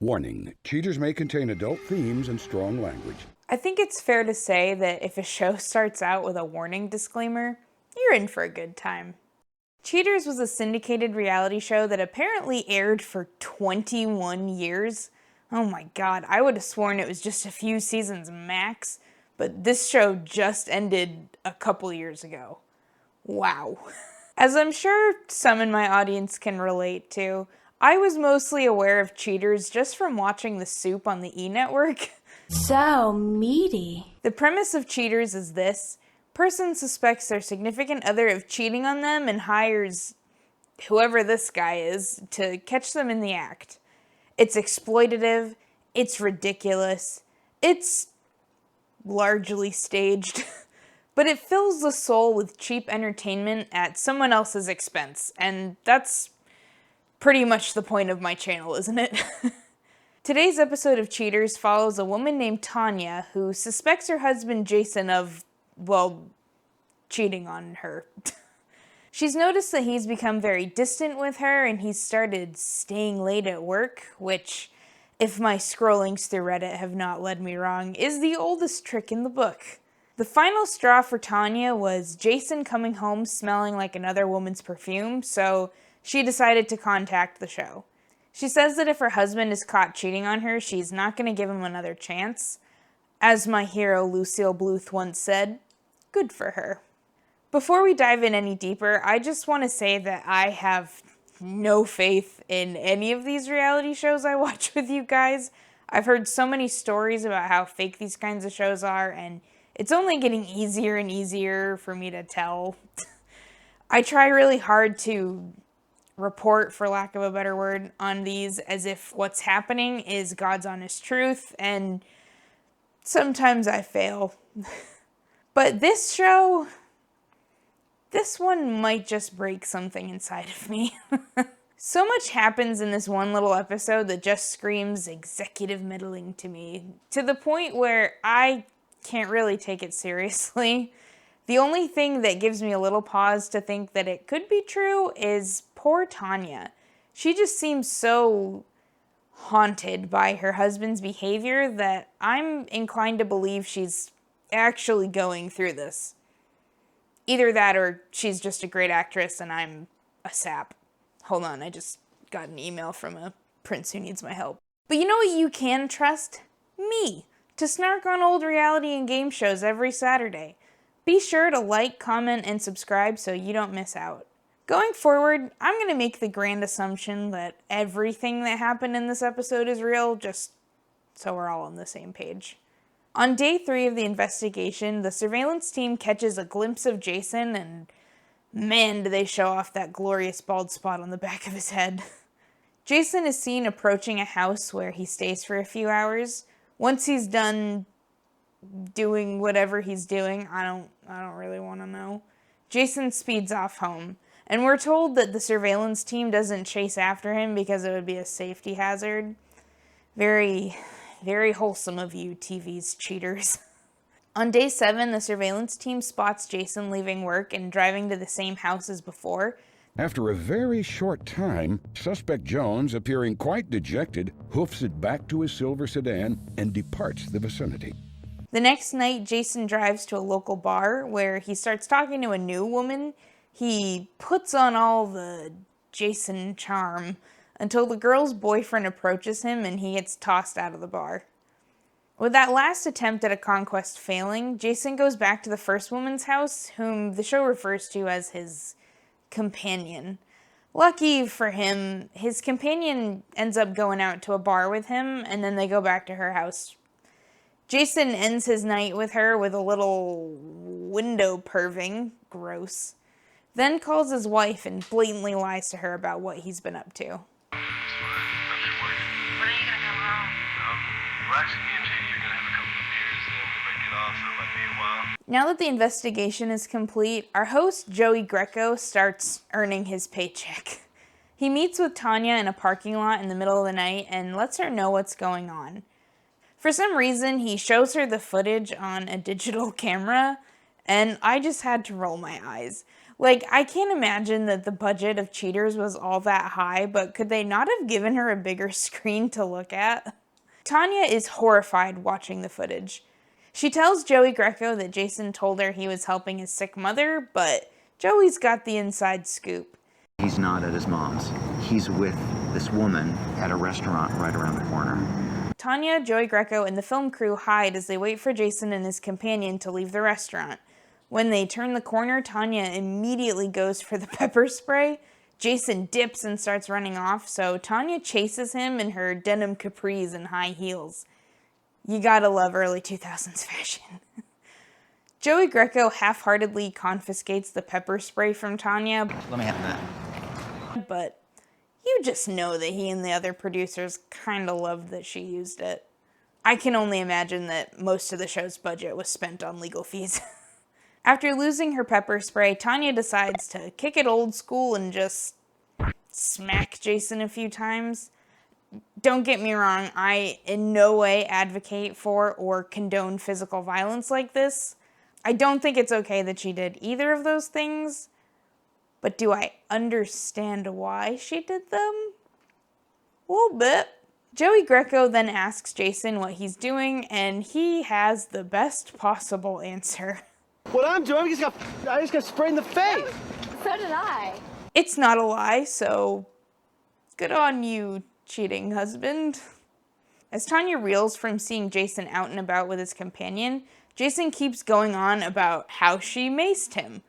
Warning, cheaters may contain adult themes and strong language. I think it's fair to say that if a show starts out with a warning disclaimer, you're in for a good time. Cheaters was a syndicated reality show that apparently aired for 21 years. Oh my god, I would have sworn it was just a few seasons max, but this show just ended a couple years ago. Wow. As I'm sure some in my audience can relate to, I was mostly aware of Cheaters just from watching The Soup on the E! Network. So meaty. The premise of Cheaters is this. Person suspects their significant other of cheating on them and hires whoever this guy is to catch them in the act. It's exploitative, it's ridiculous, it's largely staged, but it fills the soul with cheap entertainment at someone else's expense, and that's pretty much the point of my channel, isn't it? Today's episode of Cheaters follows a woman named Tanya who suspects her husband Jason of, well, cheating on her. She's noticed that he's become very distant with her and he's started staying late at work, which, if my scrollings through Reddit have not led me wrong, is the oldest trick in the book. The final straw for Tanya was Jason coming home smelling like another woman's perfume, so she decided to contact the show. She says that if her husband is caught cheating on her, she's not going to give him another chance. As my hero Lucille Bluth once said, good for her. Before we dive in any deeper, I just want to say that I have no faith in any of these reality shows I watch with you guys. I've heard so many stories about how fake these kinds of shows are, and it's only getting easier and easier for me to tell. I try really hard to report, for lack of a better word, on these as if what's happening is God's honest truth, and sometimes I fail. But this show, this one might just break something inside of me. So much happens in this one little episode that just screams executive meddling to me, to the point where I can't really take it seriously. The only thing that gives me a little pause to think that it could be true is poor Tanya. She just seems so haunted by her husband's behavior that I'm inclined to believe she's actually going through this. Either that or she's just a great actress and I'm a sap. Hold on, I just got an email from a prince who needs my help. But you know what you can trust? Me. To snark on old reality and game shows every Saturday. Be sure to like, comment, and subscribe so you don't miss out. Going forward, I'm going to make the grand assumption that everything that happened in this episode is real, just so we're all on the same page. On day 3 of the investigation, the surveillance team catches a glimpse of Jason, and man, do they show off that glorious bald spot on the back of his head. Jason is seen approaching a house where he stays for a few hours. Once he's done doing whatever he's doing, I don't really want to know, Jason speeds off home. And we're told that the surveillance team doesn't chase after him because it would be a safety hazard. Very, very wholesome of you, TV's cheaters. On day 7, the surveillance team spots Jason leaving work and driving to the same house as before. After a very short time, suspect Jones, appearing quite dejected, hoofs it back to his silver sedan and departs the vicinity. The next night, Jason drives to a local bar where he starts talking to a new woman. He puts on all the Jason charm until the girl's boyfriend approaches him and he gets tossed out of the bar. With that last attempt at a conquest failing, Jason goes back to the first woman's house, whom the show refers to as his companion. Lucky for him, his companion ends up going out to a bar with him, and then they go back to her house. Jason ends his night with her with a little window perving, gross, then calls his wife and blatantly lies to her about what he's been up to. When are you gonna come home? Well, actually, me and Katie are gonna have a couple of beers, and we might get off, so it might be a while. Now that the investigation is complete, our host, Joey Greco, starts earning his paycheck. He meets with Tanya in a parking lot in the middle of the night and lets her know what's going on. For some reason, he shows her the footage on a digital camera, and I just had to roll my eyes. Like, I can't imagine that the budget of Cheaters was all that high, but could they not have given her a bigger screen to look at? Tanya is horrified watching the footage. She tells Joey Greco that Jason told her he was helping his sick mother, but Joey's got the inside scoop. He's not at his mom's. He's with this woman at a restaurant right around the corner. Tanya, Joey Greco, and the film crew hide as they wait for Jason and his companion to leave the restaurant. When they turn the corner, Tanya immediately goes for the pepper spray. Jason dips and starts running off, so Tanya chases him in her denim capris and high heels. You gotta love early 2000s fashion. Joey Greco half-heartedly confiscates the pepper spray from Tanya. Let me have that. But you just know that he and the other producers kinda loved that she used it. I can only imagine that most of the show's budget was spent on legal fees. After losing her pepper spray, Tanya decides to kick it old school and just smack Jason a few times. Don't get me wrong, I in no way advocate for or condone physical violence like this. I don't think it's okay that she did either of those things, but do I understand why she did them? A little bit. Joey Greco then asks Jason what he's doing, and he has the best possible answer. What I'm doing, I just got sprayed in the face. So did I. It's not a lie, so good on you, cheating husband. As Tanya reels from seeing Jason out and about with his companion, Jason keeps going on about how she maced him.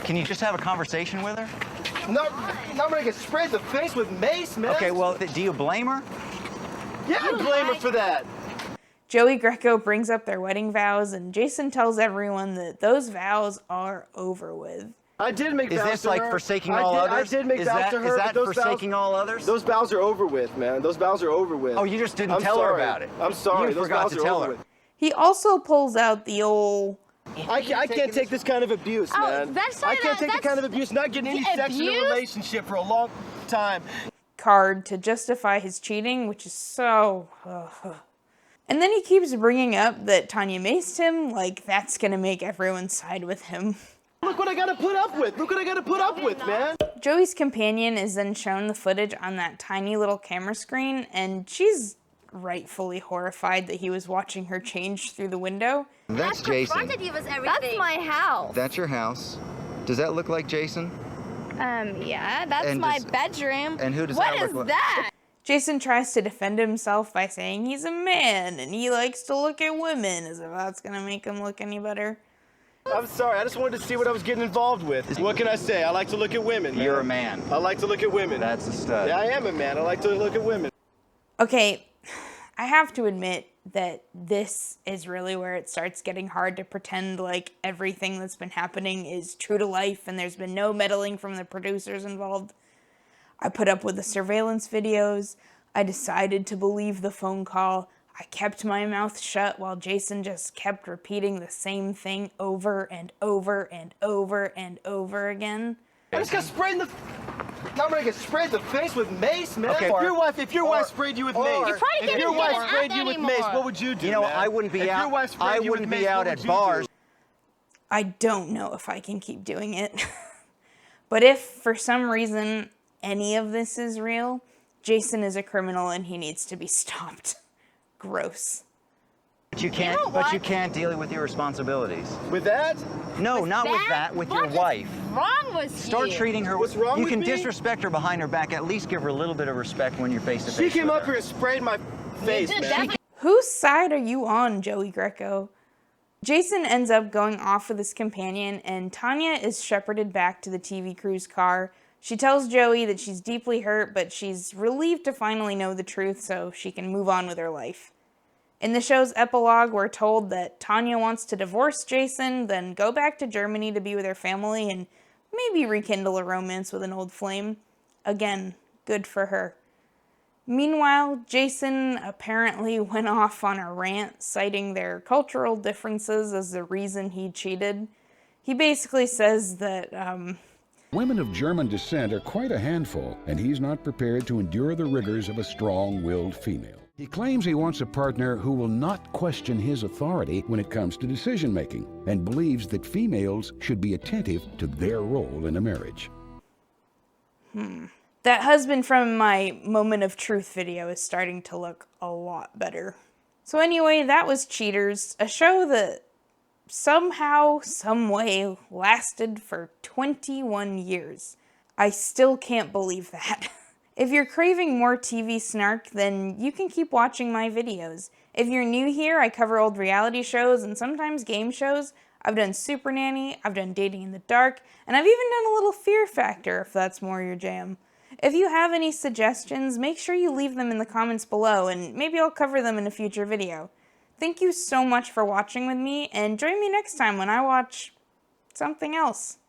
Can you just have a conversation with her? Not when I get sprayed in the face with mace, man. Okay, well, do you blame her? Yeah, I blame her for that. Joey Greco brings up their wedding vows, and Jason tells everyone that those vows are over with. I did make vows to her. Is this like forsaking all others? I did make vows to her. Is that forsaking all others? Those vows are over with, man. Those vows are over with. Oh, you just didn't tell her about it. I'm sorry. You Those forgot vows to are tell over her. with. He also pulls out the old... I can't take this kind of abuse, man. that's I not- can't take the that's- kind of abuse. Not getting any sexual abuse? relationship for a long time. card to justify his cheating, which is so... And then he keeps bringing up that Tanya maced him, like that's gonna make everyone side with him. Look what I gotta put up with. Look what I gotta put up with, man. Joey's companion is then shown the footage on that tiny little camera screen, and she's rightfully horrified that he was watching her change through the window. That's Jason. You with everything. That's my house. That's your house. Does that look like Jason? Yeah, that's And my does- bedroom. and who does What that look is like? that? Jason tries to defend himself by saying he's a man and he likes to look at women, as if that's gonna make him look any better. I'm sorry. I just wanted to see what I was getting involved with. What can I say? I like to look at women. Man. You're a man. I like to look at women. That's a stud. Yeah, I am a man. I like to look at women. Okay, I have to admit that this is really where it starts getting hard to pretend like everything that's been happening is true to life and there's been no meddling from the producers involved. I put up with the surveillance videos. I decided to believe the phone call. I kept my mouth shut while Jason just kept repeating the same thing over and over and over and over again. I just got sprayed in the... Not when I get sprayed in the face with mace, man. Okay, If your wife sprayed you with mace, probably if can't your even wife get sprayed out you with anymore. mace, what would you do, You know, man? I wouldn't be If out. your wife sprayed I you with wouldn't mace, be out what at would you do? bars. I don't know if I can keep doing it. But if, for some reason, any of this is real, Jason is a criminal and he needs to be stopped. Gross. But you can't. know But what? you can't deal with your responsibilities. With that? No, not with that. With your What is wife. wrong with Start you? treating her. What's wrong You with can me? disrespect her behind her back. At least give her a little bit of respect when you're face to face. She came with up her. here and sprayed my face, did man. definitely- Whose side are you on, Joey Greco? Jason ends up going off with his companion, and Tanya is shepherded back to the TV crew's car. She tells Joey that she's deeply hurt, but she's relieved to finally know the truth so she can move on with her life. In the show's epilogue, we're told that Tanya wants to divorce Jason, then go back to Germany to be with her family and maybe rekindle a romance with an old flame. Again, good for her. Meanwhile, Jason apparently went off on a rant citing their cultural differences as the reason he cheated. He basically says that, Women of German descent are quite a handful, and he's not prepared to endure the rigors of a strong-willed female. He claims he wants a partner who will not question his authority when it comes to decision making, and believes that females should be attentive to their role in a marriage. That husband from my Moment of Truth video is starting to look a lot better. So anyway, that was Cheaters, a show that somehow, someway lasted for 21 years. I still can't believe that. If you're craving more TV snark, then you can keep watching my videos. If you're new here, I cover old reality shows and sometimes game shows. I've done Super Nanny, I've done Dating in the Dark, and I've even done a little Fear Factor if that's more your jam. If you have any suggestions, make sure you leave them in the comments below and maybe I'll cover them in a future video. Thank you so much for watching with me, and join me next time when I watch something else.